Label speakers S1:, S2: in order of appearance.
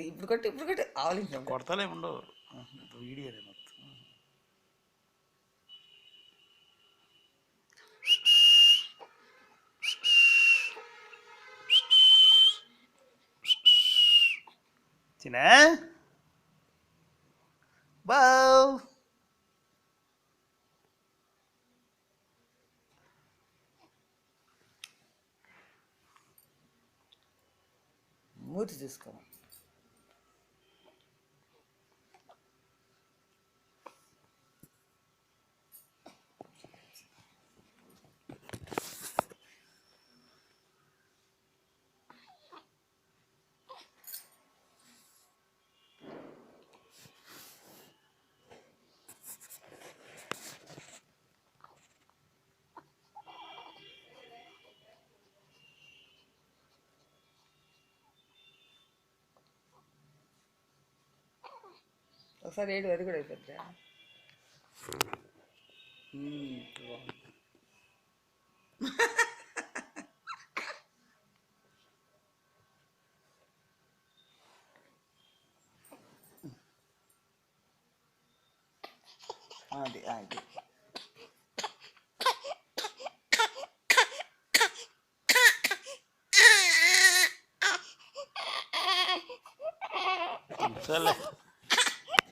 S1: అది ఇప్పుడు కొట్టి ఆవలించాం
S2: కొడతలే ఉండవు వీడియో మొత్తం. చిన్న బావ్
S1: మూతి చూసుకో. ఒకసారి ఏడు అది కూడా అయిపోద్దా. అది అది
S2: సరే